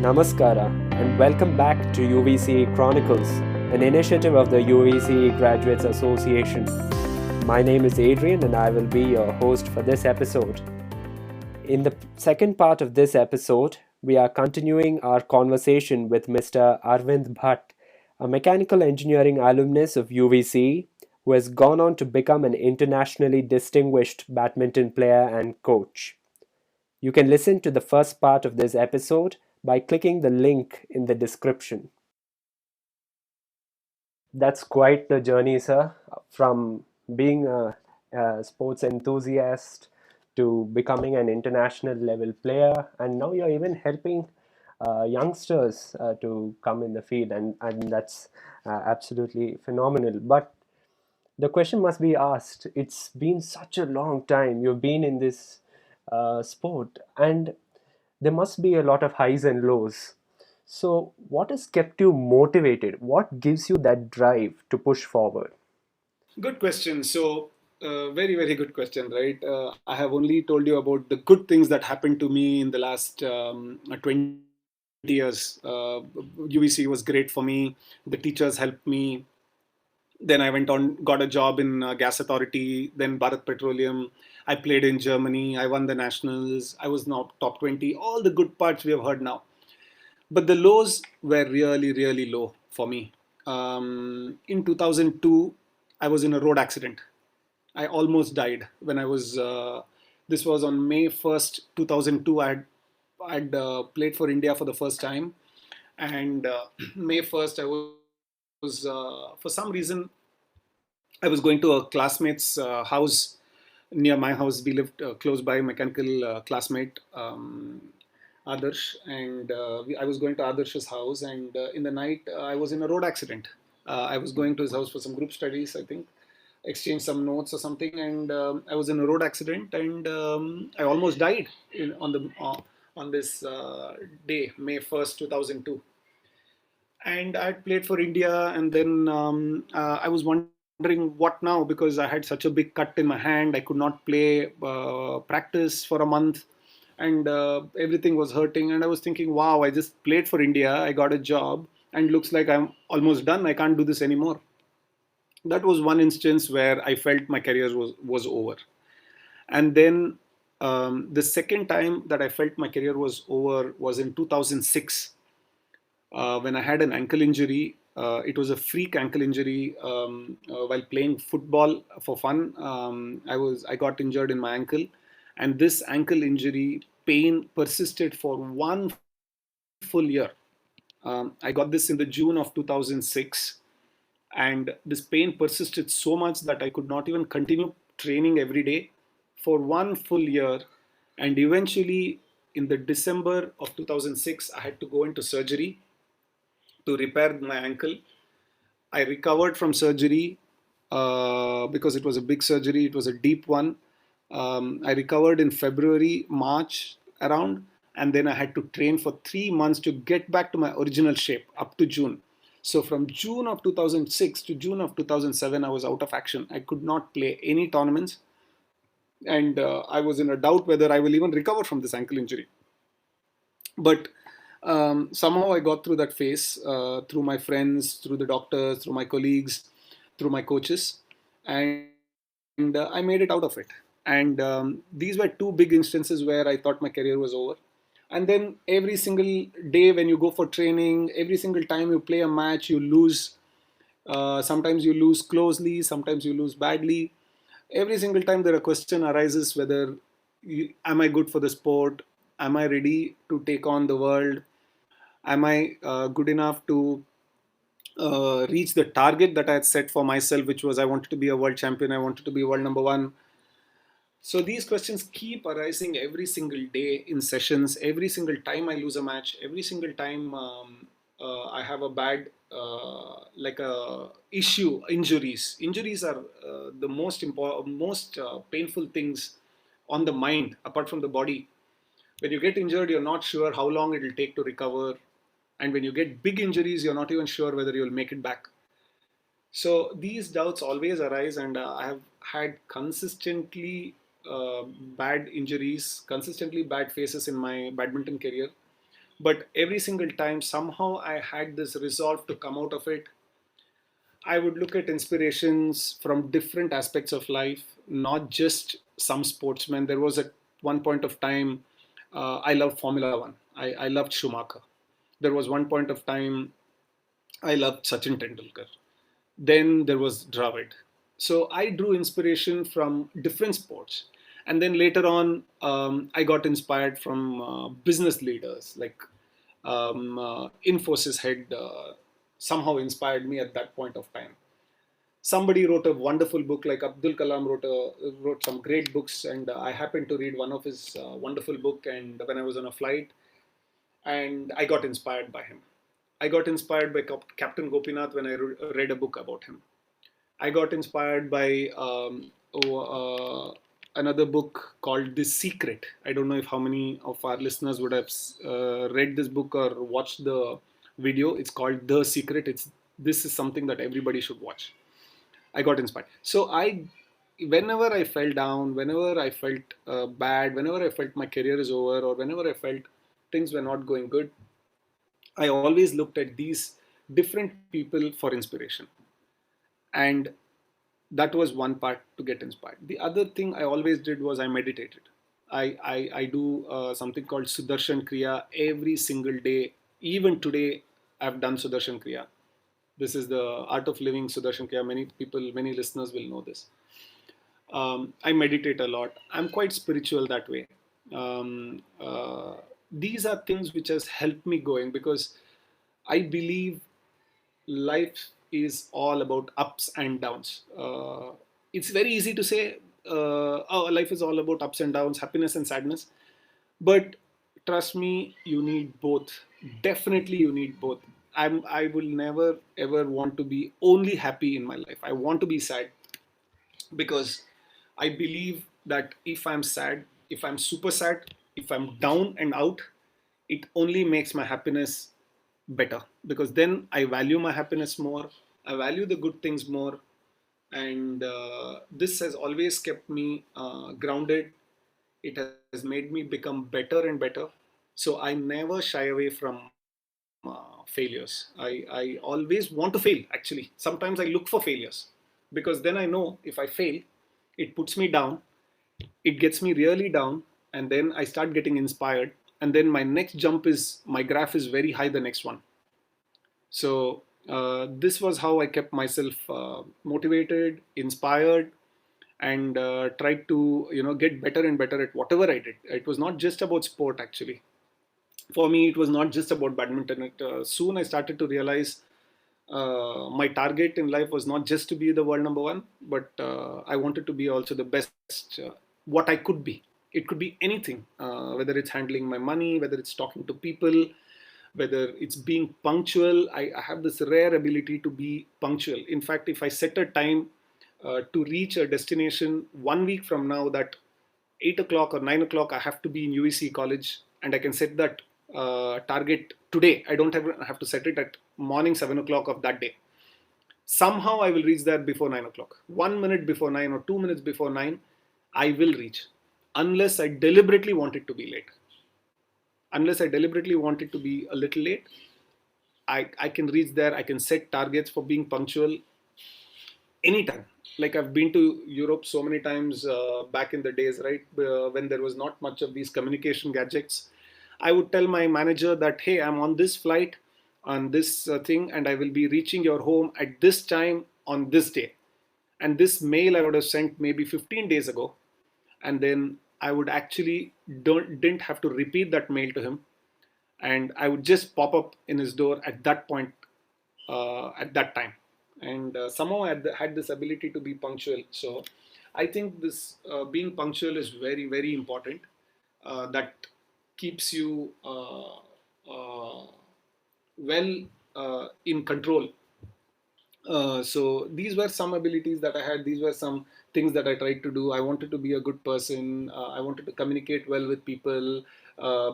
Namaskara and welcome back to UVCE Chronicles, an initiative of the UVCE Graduates Association. My name is Adrian and I will be your host for this episode. In the second part of this episode, we are continuing our conversation with Mr. Arvind Bhat, a mechanical engineering alumnus of UVCE who has gone on to become an internationally distinguished badminton player and coach. You can listen to the first part of this episode by clicking the link in the description. That's quite the journey, sir, from being a sports enthusiast to becoming an international level player, and now you're even helping youngsters to come in the field, and that's absolutely phenomenal. But the question must be asked, it's been such a long time you've been in this sport, and there must be a lot of highs and lows. So, what has kept you motivated? What gives you that drive to push forward? Good question. Very, very good question, right? I have only told you about the good things that happened to me in the last 20 years. UVC was great for me. The teachers helped me. Then I went on, got a job in Gas Authority, then Bharat Petroleum. I played in Germany. I won the nationals. I was now top 20. All the good parts we have heard now. But the lows were really, really low for me. In 2002, I was in a road accident. I almost died when I was. This was on May 1st, 2002. I had played for India for the first time, and May 1st, I was for some reason I was going to a classmate's house near my house. We lived close by, mechanical classmate. Adarsh, and I was going to Adarsh's house, and in the night I was in a road accident. I was going to his house for some group studies, I think, exchange some notes or something, and I was in a road accident, and I almost died on this day, May 1st, 2002. And I had played for India, and then I was wondering what now, because I had such a big cut in my hand. I could not play practice for a month, and everything was hurting. And I was thinking, wow, I just played for India, I got a job, and looks like I'm almost done. I can't do this anymore. That was one instance where I felt my career was over. And then the second time that I felt my career was over was in 2006, when I had an ankle injury. It was a freak ankle injury while playing football for fun. I got injured in my ankle, and this ankle injury pain persisted for 1 full year. I got this in the June of 2006, and this pain persisted so much that I could not even continue training every day for 1 full year. And eventually, in the December of 2006, I had to go into surgery to repair my ankle. I recovered from surgery because it was a big surgery, it was a deep one. I recovered in February, March around, and then I had to train for 3 months to get back to my original shape up to June. So from June of 2006 to June of 2007, I was out of action. I could not play any tournaments, and I was in a doubt whether I will even recover from this ankle injury. But somehow I got through that phase through my friends, through the doctors, through my colleagues, through my coaches, and I made it out of it. And these were two big instances where I thought my career was over. And then every single day when you go for training, every single time you play a match, you lose. Sometimes you lose closely, sometimes you lose badly. Every single time there a question arises whether am I good for the sport? Am I ready to take on the world? Am I good enough to reach the target that I had set for myself, which was I wanted to be a world champion, I wanted to be world number one. So these questions keep arising every single day in sessions, every single time I lose a match, every single time I have a bad, like a issue, injuries. Injuries are the most important, most painful things on the mind, apart from the body. When you get injured, you're not sure how long it will take to recover. And when you get big injuries, you're not even sure whether you'll make it back. So these doubts always arise, and I have had consistently bad injuries, consistently bad phases in my badminton career. But every single time, somehow I had this resolve to come out of it. I would look at inspirations from different aspects of life, not just some sportsmen. There was at one point of time, I loved Formula One. I loved Schumacher. There was one point of time I loved Sachin Tendulkar. Then there was Dravid. So I drew inspiration from different sports. And then later on, I got inspired from business leaders like Infosys head somehow inspired me at that point of time. Somebody wrote a wonderful book, like Abdul Kalam wrote some great books, and I happened to read one of his wonderful book. And when I was on a flight, and I got inspired by him. I got inspired by Captain Gopinath when I read a book about him. I got inspired by another book called The Secret. I don't know if how many of our listeners would have read this book or watched the video. It's called The Secret. This is something that everybody should watch. I got inspired. So whenever I fell down, whenever I felt bad, whenever I felt my career is over, or whenever I felt things were not going good, I always looked at these different people for inspiration. And that was one part to get inspired. The other thing I always did was I meditated. I do something called Sudarshan Kriya every single day. Even today, I've done Sudarshan Kriya. This is the art of living Sudarshan Kriya. Many people, many listeners will know this. I meditate a lot. I'm quite spiritual that way. These are things which has helped me going, because I believe life is all about ups and downs. It's very easy to say, oh, life is all about ups and downs, happiness and sadness. But trust me, you need both. Definitely, you need both. I will never ever want to be only happy in my life. I want to be sad, because I believe that if I'm sad, if I'm super sad, if I'm down and out, it only makes my happiness better, because then I value my happiness more, I value the good things more, and this has always kept me grounded. It has made me become better and better. So I never shy away from failures. I always want to fail, actually. Sometimes I look for failures, because then I know if I fail, it puts me down, it gets me really down, and then I start getting inspired, and then my next jump is, my graph is very high the next one. So this was how I kept myself motivated, inspired, and tried to get better and better at whatever I did. It was not just about sport, actually. For me, it was not just about badminton. Soon I started to realize my target in life was not just to be the world number one, but I wanted to be also the best what I could be. It could be anything, whether it's handling my money, whether it's talking to people, whether it's being punctual. I have this rare ability to be punctual. In fact, if I set a time to reach a destination 1 week from now, that 8 o'clock or 9 o'clock I have to be in UEC college, and I can set that target today. I don't have to set it at morning 7 o'clock of that day. Somehow I will reach there before 9 o'clock. 1 minute before 9 or 2 minutes before 9, I will reach. Unless I deliberately want it to be late. Unless I deliberately want it to be a little late, I can reach there. I can set targets for being punctual anytime. Like I've been to Europe so many times back in the days, right? When there was not much of these communication gadgets. I would tell my manager that, hey, I'm on this flight, on this thing, and I will be reaching your home at this time on this day. And this mail I would have sent maybe 15 days ago. And then I would actually didn't have to repeat that mail to him. And I would just pop up in his door at that point, at that time. And somehow I had this ability to be punctual. So I think this being punctual is very, very important. That keeps you well in control. So these were some abilities that I had. These were some things that I tried to do. I wanted to be a good person. I wanted to communicate well with people,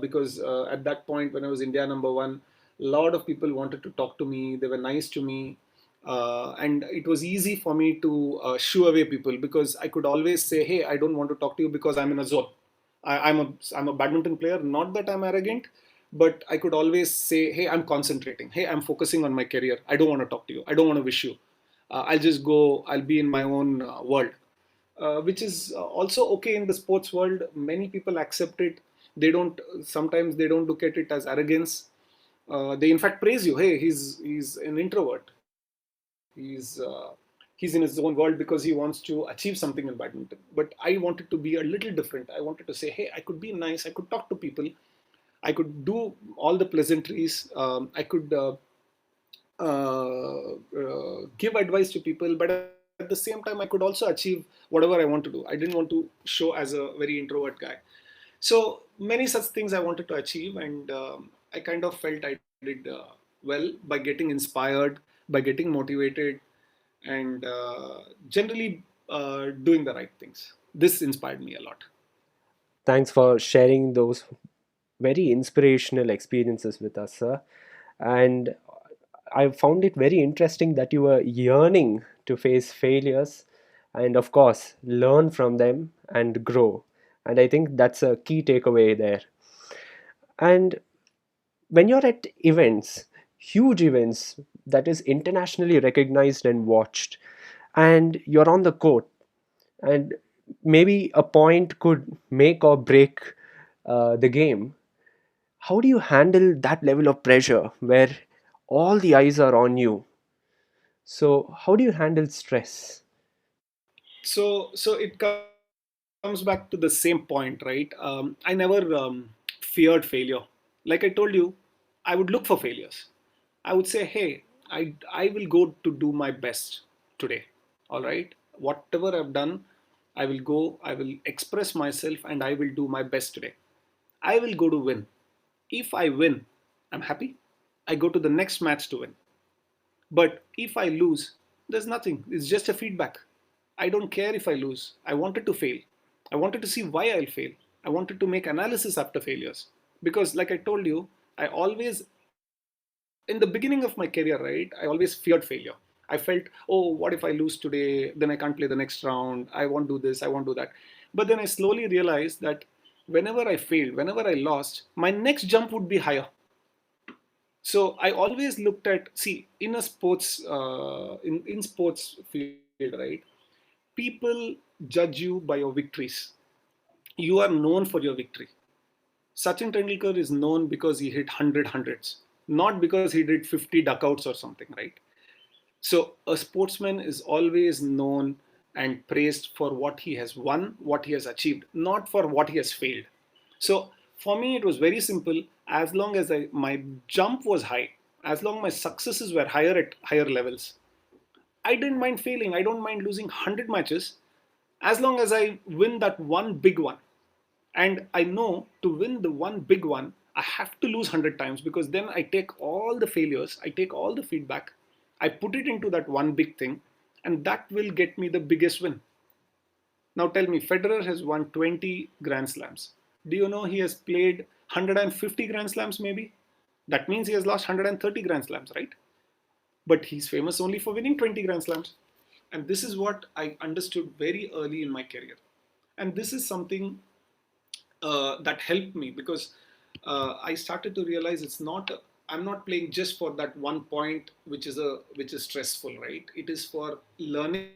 because at that point when I was India number one, a lot of people wanted to talk to me. They were nice to me. And it was easy for me to shoo away people, because I could always say, hey, I don't want to talk to you because I'm in a zone. I'm a badminton player. Not that I'm arrogant, but I could always say, hey, I'm concentrating. Hey, I'm focusing on my career. I don't want to talk to you. I don't want to wish you. I'll just go, I'll be in my own world, which is also okay in the sports world. Many people accept it. They don't, sometimes they don't look at it as arrogance. They in fact praise you. Hey, he's an introvert. He's in his own world because he wants to achieve something in badminton. But I wanted to be a little different. I wanted to say, hey, I could be nice. I could talk to people. I could do all the pleasantries. I could give advice to people, but at the same time, I could also achieve whatever I want to do. I didn't want to show as a very introvert guy. So many such things I wanted to achieve, and I kind of felt I did well by getting inspired, by getting motivated, and generally doing the right things. This inspired me a lot. Thanks for sharing those very inspirational experiences with us, sir. And I found it very interesting that you were yearning to face failures and, of course, learn from them and grow. And I think that's a key takeaway there. And when you're at events, huge events that is internationally recognized and watched, and you're on the court, and maybe a point could make or break the game, how do you handle that level of pressure where all the eyes are on you? So, how do you handle stress? So it comes back to the same point, right? I never feared failure. Like I told you, I would look for failures. I would say, hey, I will go to do my best today. All right, whatever I've done, I will go, I will express myself, and I will do my best today. I will go to win. If I win, I'm happy. I go to the next match to win. But if I lose, there's nothing. It's just a feedback. I don't care if I lose. I wanted to fail. I wanted to see why I'll fail. I wanted to make analysis after failures. Because, like I told you, I always, in the beginning of my career, right, I always feared failure. I felt, oh, what if I lose today? Then I can't play the next round. I won't do this. I won't do that. But then I slowly realized that whenever I failed, whenever I lost, my next jump would be higher. So I always looked at, see, in a sports in sports field, right, people judge you by your victories. You are known for your victory. Sachin Tendulkar is known because he hit 100 hundreds, not because he did 50 duckouts or something, right? So a sportsman is always known and praised for what he has won, what he has achieved, not for what he has failed. So for me, it was very simple. As long as my jump was high, as long my successes were higher at higher levels, I didn't mind failing. I don't mind losing 100 matches as long as I win that one big one. And I know to win the one big one, I have to lose 100 times, because then I take all the failures, I take all the feedback, I put it into that one big thing, and that will get me the biggest win. Now tell me, Federer has won 20 Grand Slams. Do you know he has played 150 Grand Slams maybe? That means he has lost 130 Grand Slams, right? But he's famous only for winning 20 Grand Slams. And this is what I understood very early in my career. And this is something that helped me, because I started to realize it's not. I'm not playing just for that one point, which is stressful, right? It is for learning.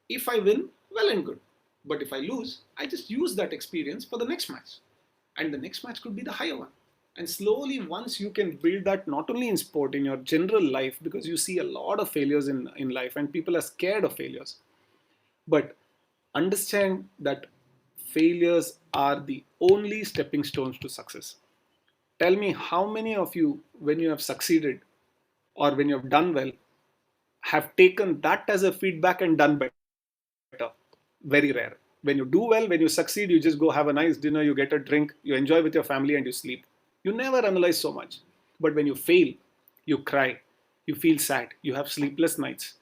If I win, well and good. But if I lose, I just use that experience for the next match, and the next match could be the higher one. And slowly, once you can build that, not only in sport, in your general life, because you see a lot of failures in life, and people are scared of failures. But understand that failures are the only stepping stones to success. Tell me, how many of you, when you have succeeded or when you have done well, have taken that as a feedback and done better? Very rare. When you do well, when you succeed, you just go have a nice dinner, you get a drink, you enjoy with your family, and you sleep. You never analyze so much. But when you fail, you cry, you feel sad, you have sleepless nights.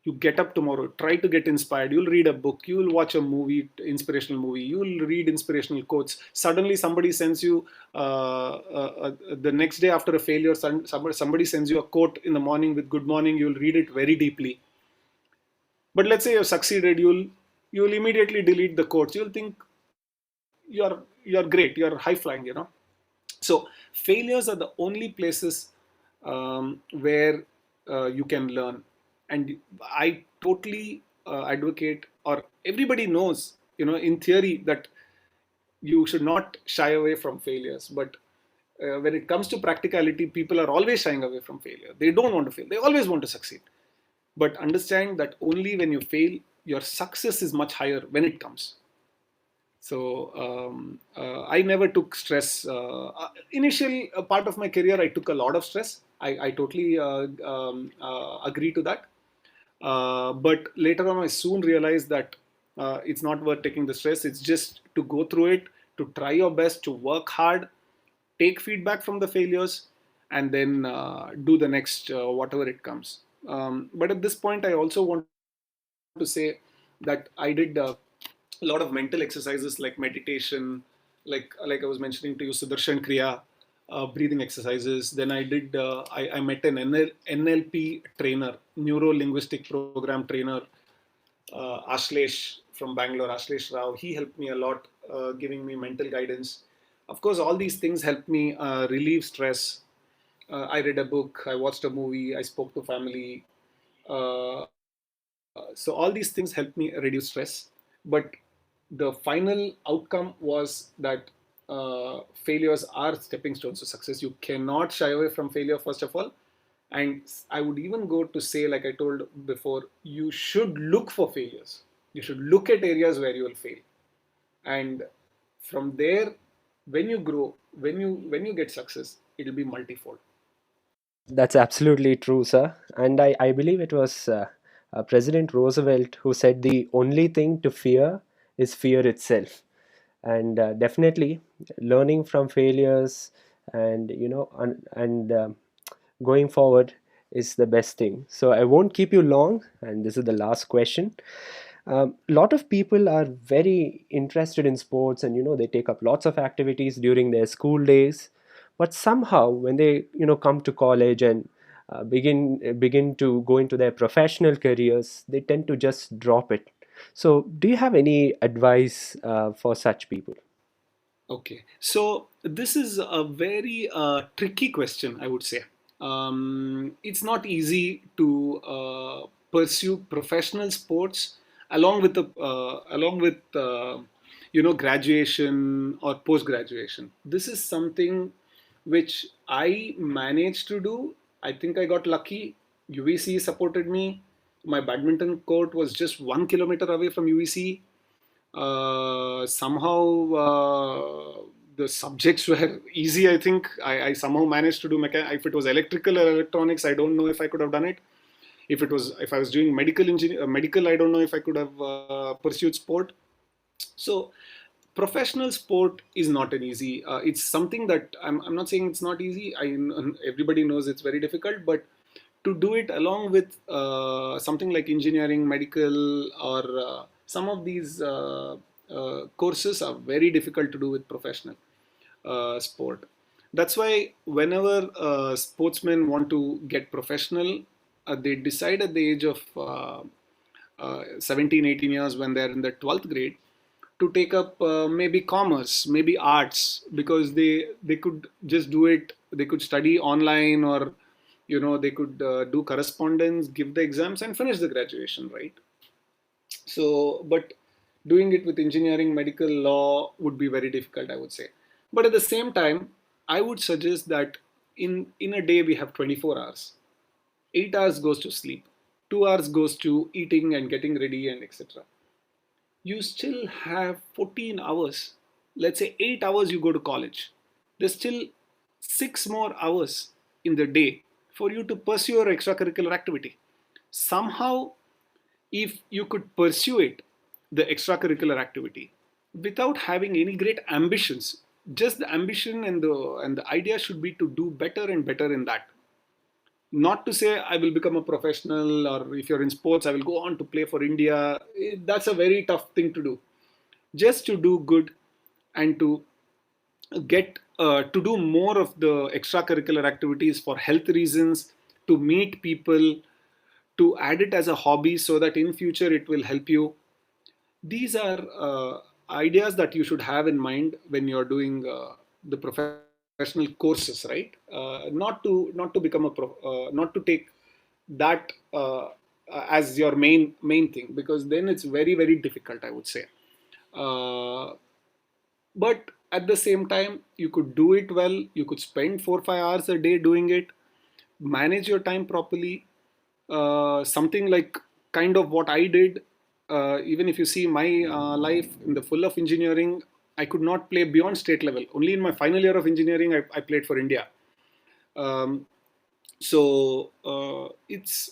You get up tomorrow, try to get inspired, you'll read a book, you'll watch a movie, inspirational movie, you'll read inspirational quotes. Suddenly somebody sends you the next day after a failure, somebody sends you a quote in the morning with good morning, you'll read it very deeply. But let's say you've succeeded, you'll immediately delete the quotes. You'll think you're great, you're high flying. So failures are the only places where you can learn. And I totally advocate, or everybody knows, in theory, that you should not shy away from failures. But when it comes to practicality, people are always shying away from failure. They don't want to fail. They always want to succeed. But understand that only when you fail, your success is much higher when it comes. So I never took stress. Initial part of my career, I took a lot of stress. I totally agree to that. But later on, I soon realized that it's not worth taking the stress. It's just to go through it, to try your best, to work hard, take feedback from the failures, and then do the next whatever it comes. But at this point, I also want to say that I did a lot of mental exercises like meditation, like I was mentioning to you, Sudarshan Kriya, breathing exercises. Then I met an NLP trainer, neuro linguistic program trainer, Ashlesh from Bangalore, Ashlesh Rao. He helped me a lot, giving me mental guidance. Of course, all these things helped me relieve stress. I read a book, I watched a movie, I spoke to family. So all these things helped me reduce stress. But the final outcome was that failures are stepping stones to success. You cannot shy away from failure, first of all. And I would even go to say, like I told before, you should look for failures. You should look at areas where you will fail. And from there, when you grow, when you get success, it'll be multifold. That's absolutely true, sir. And I believe it was President Roosevelt who said the only thing to fear is fear itself. And definitely learning from failures and, going forward is the best thing. So I won't keep you long, and this is the last question. A lot of people are very interested in sports, and they take up lots of activities during their school days, but somehow when they come to college and begin to go into their professional careers, they tend to just drop it. So do you have any advice for such people? Okay, so this is a very tricky question, I would say. It's not easy to pursue professional sports along with graduation or post graduation. This is something which I managed to do. I think I got lucky. UVC supported me. My badminton court was just 1 kilometer away from UVC. Somehow the subjects were easy. I think I somehow managed to do if it was electrical or electronics, I don't know if I could have done it. If I was doing medical, I don't know if I could have pursued sport. So professional sport is not an easy. It's something that I'm not saying it's not easy. Everybody knows it's very difficult, but to do it along with something like engineering, medical, or some of these courses are very difficult to do with professional sport. That's why whenever sportsmen want to get professional, they decide at the age of 17, 18 years, when they're in the 12th grade, to take up maybe commerce, maybe arts, because they could just do it. They could study online, or they could do correspondence, give the exams, and finish the graduation, right? So, but doing it with engineering, medical, law would be very difficult, I would say. But at the same time, I would suggest that in a day we have 24 hours. 8 hours goes to sleep, 2 hours goes to eating and getting ready and etc. You still have 14 hours. Let's say 8 hours you go to college. There's still 6 more hours in the day for you to pursue your extracurricular activity. Somehow, if you could pursue it, the extracurricular activity, without having any great ambitions, just the ambition and the idea should be to do better and better in that. Not to say I will become a professional, or if you're in sports, I will go on to play for India. That's a very tough thing to do. Just to do good, and to get to do more of the extracurricular activities for health reasons, to meet people, to add it as a hobby so that in future it will help you. These are ideas that you should have in mind when you're doing the professional sport. professional courses, right? Not to become not to take that as your main thing, because then it's very very difficult, I would say. Uh, but at the same time, you could do it well. You could spend 4 5 hours a day doing it, manage your time properly. Something like kind of what I did. Even if you see my life in the full of engineering, I could not play beyond state level. Only in my final year of engineering, I played for India. um, so it's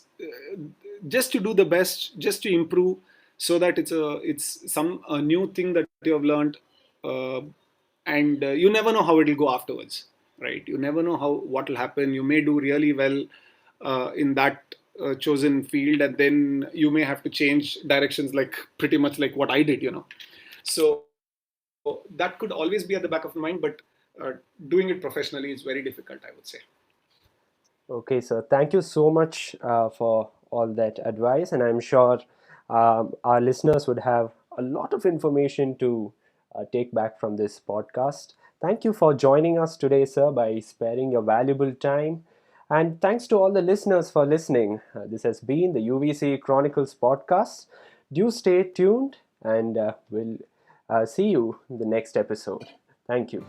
just to do the best, just to improve, so that it's some a new thing that you have learned. uh, and you never know how it will go afterwards, right? You never know how what will happen. You may do really well in that chosen field, and then you may have to change directions, like pretty much like what I did, so that could always be at the back of my mind, but doing it professionally is very difficult, I would say. Okay, sir. Thank you so much for all that advice, and I'm sure our listeners would have a lot of information to take back from this podcast. Thank you for joining us today, sir, by sparing your valuable time. And thanks to all the listeners for listening. This has been the UVC Chronicles podcast. Do stay tuned, and we'll see you in the next episode. Thank you.